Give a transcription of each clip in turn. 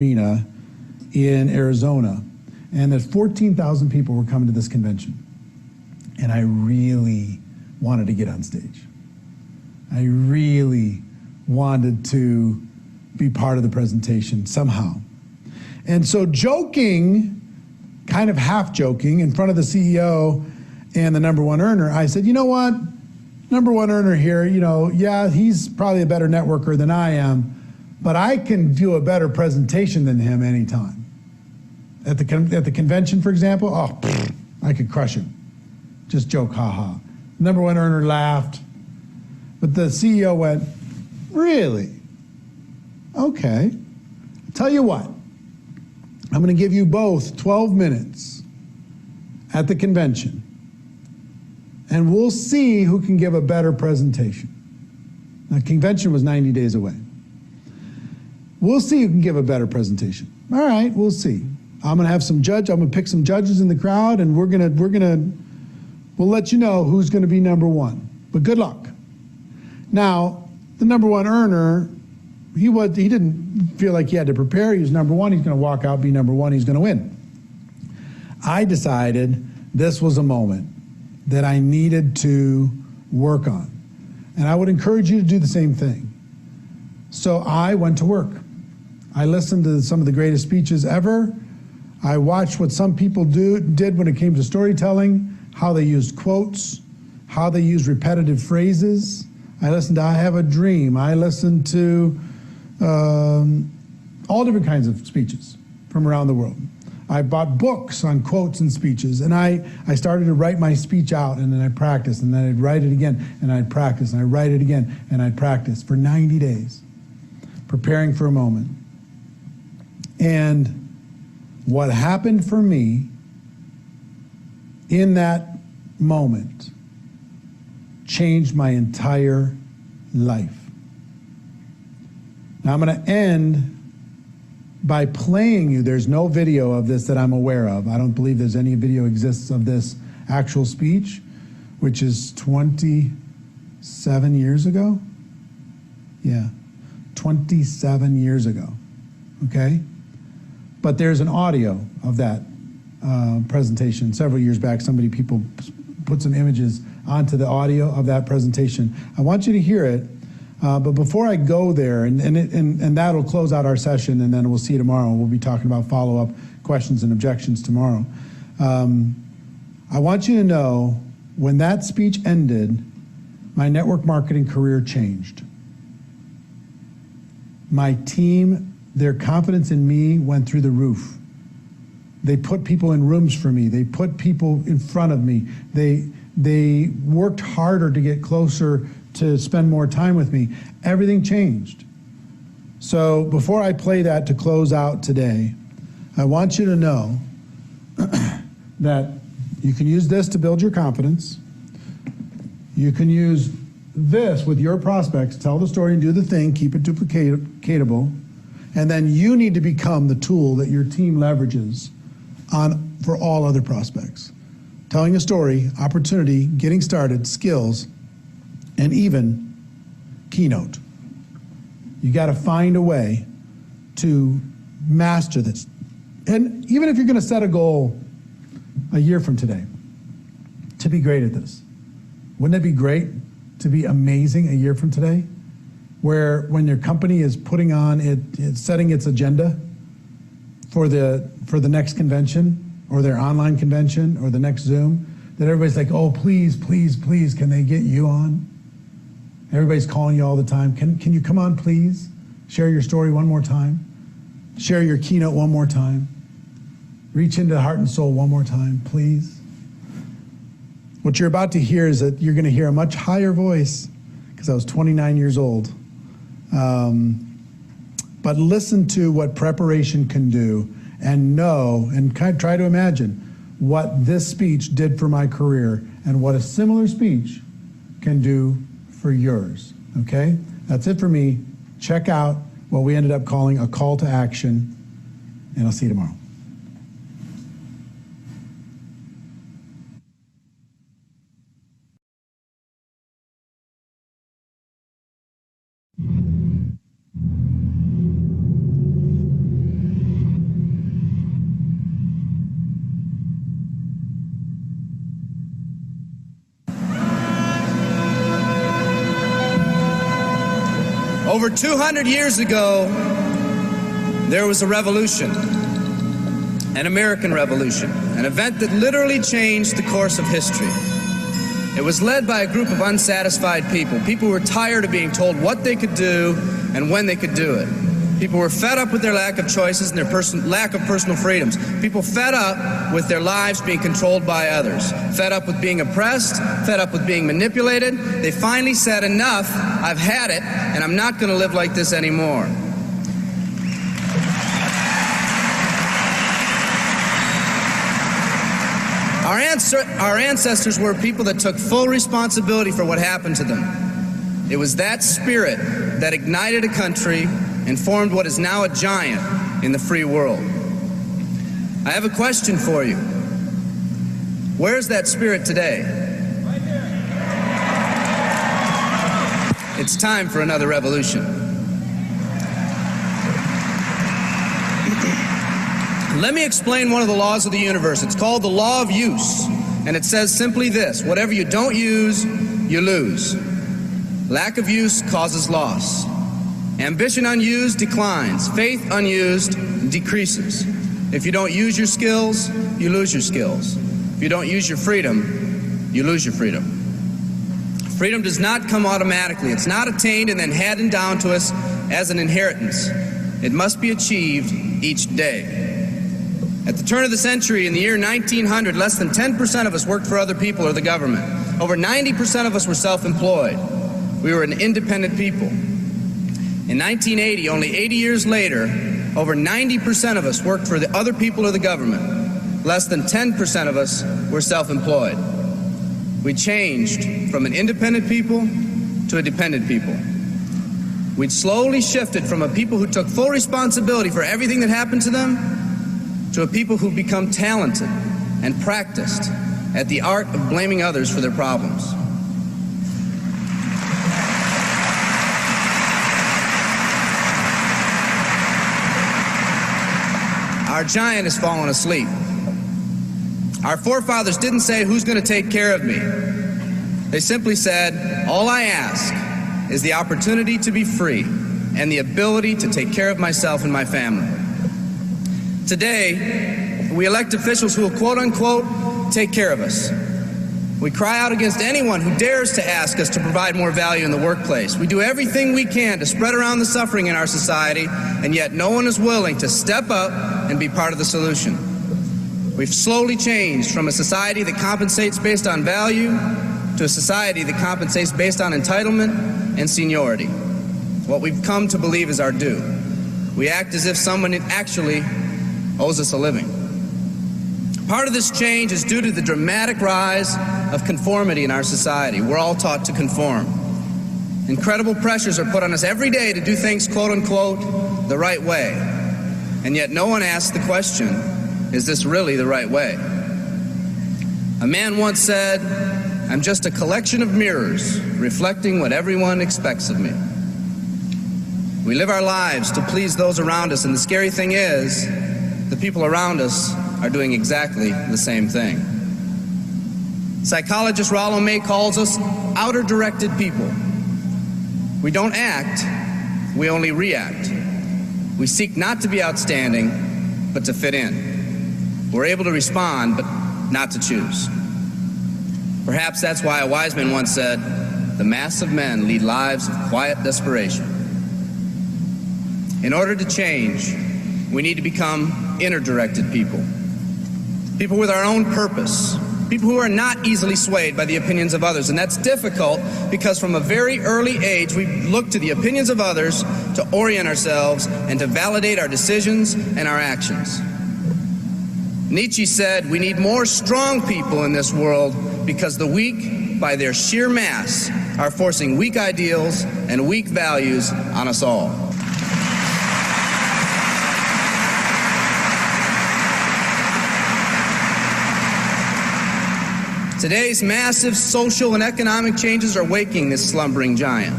arena in Arizona, and that 14,000 people were coming to this convention. And I really wanted to get on stage. I really wanted to be part of the presentation somehow. And so joking, kind of half joking, in front of the CEO and the number one earner, I said, you know what? Number one earner here, you know, yeah, he's probably a better networker than I am, but I can do a better presentation than him anytime. At the convention, for example, oh, I could crush him. Just joke, haha. Number one earner laughed, but the CEO went, really? Okay. Tell you what, I'm going to give you both 12 minutes at the convention, and we'll see who can give a better presentation. The convention was 90 days away. We'll see who can give a better presentation. All right, we'll see. I'm going to have some I'm going to pick some judges in the crowd, and we'll let you know who's going to be number one. But good luck. Now, the number one earner, he didn't feel like he had to prepare. He was number one. He's going to walk out, be number one. He's going to win. I decided this was a moment that I needed to work on. And I would encourage you to do the same thing. So I went to work. I listened to some of the greatest speeches ever. I watched what some people did when it came to storytelling, how they used quotes, how they used repetitive phrases. I listened to I Have a Dream. I listened to all different kinds of speeches from around the world. I bought books on quotes and speeches, and I started to write my speech out, and then I practiced, and then I'd write it again, and I'd practice, and I'd write it again, and I'd practice for 90 days, preparing for a moment. And what happened for me in that moment changed my entire life. Now I'm going to end by playing you. There's no video of this that I'm aware of. I don't believe there's any video exists of this actual speech, which is 27 years ago. Yeah, 27 years ago, okay? But there's an audio of that presentation. Several years back, people put some images onto the audio of that presentation. I want you to hear it, but before I go there, and that'll close out our session, and then we'll see you tomorrow. We'll be talking about follow-up questions and objections tomorrow. I want you to know, when that speech ended, my network marketing career changed. My team, their confidence in me went through the roof. They put people in rooms for me. They put people in front of me. They worked harder to get closer, to spend more time with me. Everything changed. So before I play that to close out today, I want you to know that you can use this to build your confidence. You can use this with your prospects, tell the story and do the thing, keep it duplicatable, and then you need to become the tool that your team leverages for all other prospects. Telling a story, opportunity, getting started, skills, and even keynote. You got to find a way to master this. And even if you're going to set a goal a year from today to be great at this, wouldn't it be great to be amazing a year from today? Where when your company is putting on it's setting its agenda for the next convention, or their online convention, or the next Zoom, that everybody's like, oh, please, please, please, can they get you on? Everybody's calling you all the time. Can you come on, please? Share your story one more time. Share your keynote one more time. Reach into the heart and soul one more time, please. What you're about to hear is that you're going to hear a much higher voice, because I was 29 years old. But listen to what preparation can do, and know, and kind of try to imagine what this speech did for my career and what a similar speech can do for yours, okay? That's it for me. Check out what we ended up calling a call to action, and I'll see you tomorrow. Over 200 years ago, there was a revolution, an American Revolution, an event that literally changed the course of history. It was led by a group of unsatisfied people. People who were tired of being told what they could do and when they could do it. People were fed up with their lack of choices and their lack of personal freedoms. People fed up with their lives being controlled by others. Fed up with being oppressed, fed up with being manipulated. They finally said, enough, I've had it, and I'm not going to live like this anymore. Our ancestors were people that took full responsibility for what happened to them. It was that spirit that ignited a country and formed what is now a giant in the free world. I have a question for you. Where's that spirit today? Right there. It's time for another revolution. Let me explain one of the laws of the universe. It's called the law of use, and it says simply this: whatever you don't use, you lose. Lack of use causes loss. Ambition unused declines. Faith unused decreases. If you don't use your skills, you lose your skills. If you don't use your freedom, you lose your freedom. Freedom does not come automatically. It's not attained and then handed down to us as an inheritance. It must be achieved each day. At the turn of the century, in the year 1900, less than 10% of us worked for other people or the government. Over 90% of us were self-employed. We were an independent people. In 1980, only 80 years later, over 90% of us worked for the other people or the government. Less than 10% of us were self-employed. We changed from an independent people to a dependent people. We'd slowly shifted from a people who took full responsibility for everything that happened to them to a people who've become talented and practiced at the art of blaming others for their problems. Our giant has fallen asleep. Our forefathers didn't say, who's going to take care of me? They simply said, all I ask is the opportunity to be free and the ability to take care of myself and my family. Today, we elect officials who will, quote unquote, take care of us. We cry out against anyone who dares to ask us to provide more value in the workplace. We do everything we can to spread around the suffering in our society, and yet no one is willing to step up and be part of the solution. We've slowly changed from a society that compensates based on value to a society that compensates based on entitlement and seniority. What we've come to believe is our due. We act as if someone actually owes us a living. Part of this change is due to the dramatic rise of conformity in our society. We're all taught to conform. Incredible pressures are put on us every day to do things, quote unquote, the right way. And yet no one asks the question, is this really the right way? A man once said, I'm just a collection of mirrors reflecting what everyone expects of me. We live our lives to please those around us, and the scary thing is, the people around us are doing exactly the same thing. Psychologist Rollo May calls us outer-directed people. We don't act, we only react. We seek not to be outstanding, but to fit in. We're able to respond, but not to choose. Perhaps that's why a wise man once said, the mass of men lead lives of quiet desperation. In order to change, we need to become inner-directed people. People with our own purpose. People who are not easily swayed by the opinions of others. And that's difficult because from a very early age, we look to the opinions of others to orient ourselves and to validate our decisions and our actions. Nietzsche said, we need more strong people in this world because the weak, by their sheer mass, are forcing weak ideals and weak values on us all. Today's massive social and economic changes are waking this slumbering giant.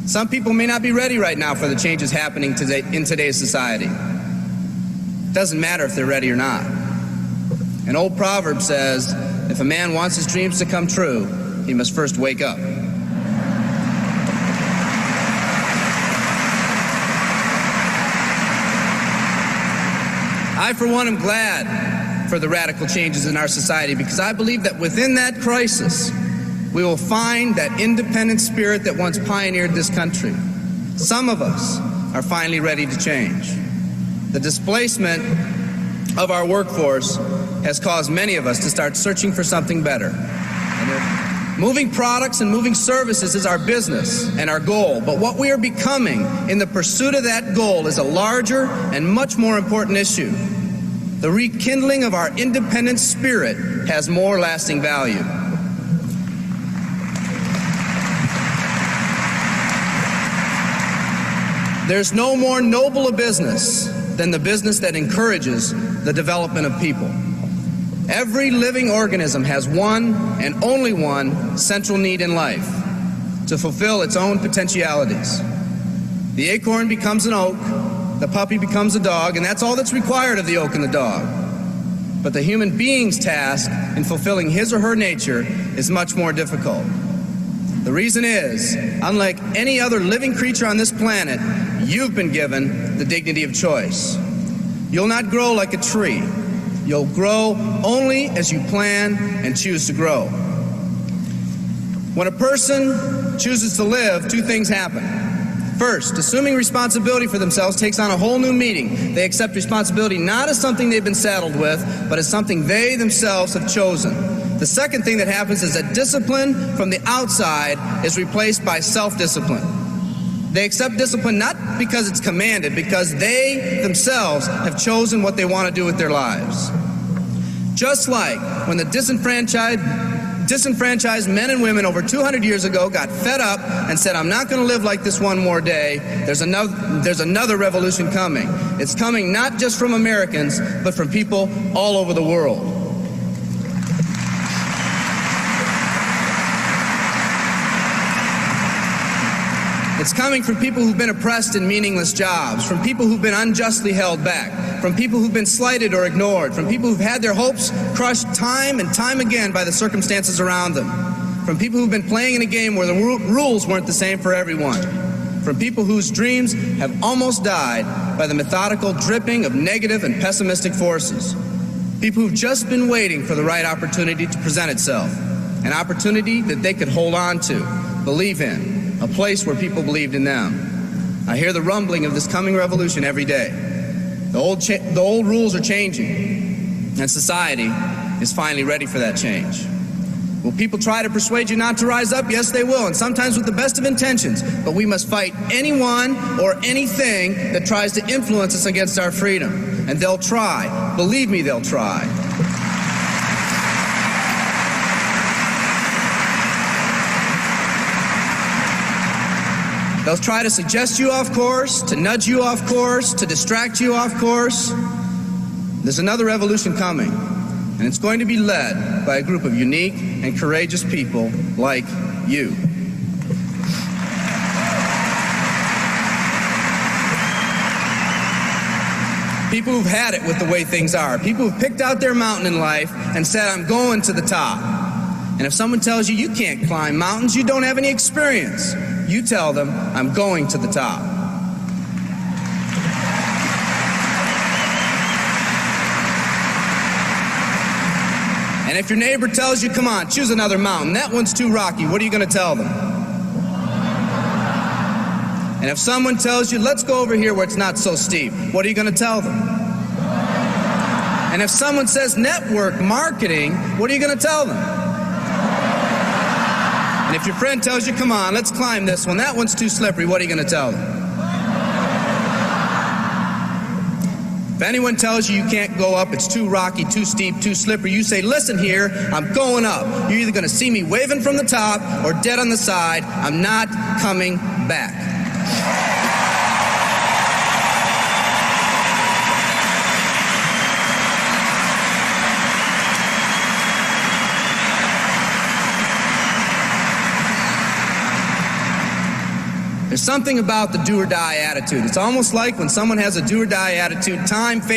Some people may not be ready right now for the changes happening today in today's society. It doesn't matter if they're ready or not. An old proverb says, if a man wants his dreams to come true, he must first wake up. I, for one, am glad for the radical changes in our society because I believe that within that crisis, we will find that independent spirit that once pioneered this country. Some of us are finally ready to change. The displacement of our workforce has caused many of us to start searching for something better. Moving products and moving services is our business and our goal, but what we are becoming in the pursuit of that goal is a larger and much more important issue. The rekindling of our independent spirit has more lasting value. There's no more noble a business than the business that encourages the development of people. Every living organism has one and only one central need in life: to fulfill its own potentialities. The acorn becomes an oak, the puppy becomes a dog, and that's all that's required of the oak and the dog. But the human being's task in fulfilling his or her nature is much more difficult. The reason is, unlike any other living creature on this planet, you've been given the dignity of choice. You'll not grow like a tree. You'll grow only as you plan and choose to grow. When a person chooses to live, two things happen. First, assuming responsibility for themselves takes on a whole new meaning. They accept responsibility not as something they've been saddled with, but as something they themselves have chosen. The second thing that happens is that discipline from the outside is replaced by self-discipline. They accept discipline not because it's commanded, because they themselves have chosen what they want to do with their lives. Just like when the disenfranchised men and women over 200 years ago got fed up and said, "I'm not going to live like this one more day," there's another revolution coming. It's coming not just from Americans, but from people all over the world. It's coming from people who've been oppressed in meaningless jobs, from people who've been unjustly held back, from people who've been slighted or ignored, from people who've had their hopes crushed time and time again by the circumstances around them, from people who've been playing in a game where the rules weren't the same for everyone, from people whose dreams have almost died by the methodical dripping of negative and pessimistic forces, people who've just been waiting for the right opportunity to present itself, an opportunity that they could hold on to, believe in, a place where people believed in them. I hear the rumbling of this coming revolution every day. The old rules are changing, and society is finally ready for that change. Will people try to persuade you not to rise up? Yes, they will, and sometimes with the best of intentions. But we must fight anyone or anything that tries to influence us against our freedom. And they'll try. Believe me, they'll try. They'll try to suggest you off course, to nudge you off course, to distract you off course. There's another revolution coming, and it's going to be led by a group of unique and courageous people like you. People who've had it with the way things are. People who've picked out their mountain in life and said, "I'm going to the top." And if someone tells you you can't climb mountains, you don't have any experience. You tell them, "I'm going to the top." And if your neighbor tells you, "Come on, choose another mountain, that one's too rocky," what are you going to tell them? And if someone tells you, "Let's go over here where it's not so steep," what are you going to tell them? And if someone says network marketing, what are you going to tell them? And if your friend tells you, "Come on, let's climb this one, that one's too slippery," what are you going to tell them? If anyone tells you you can't go up, it's too rocky, too steep, too slippery, you say, "Listen here, I'm going up. You're either going to see me waving from the top or dead on the side. I'm not coming back." There's something about the do-or-die attitude. It's almost like when someone has a do-or-die attitude, time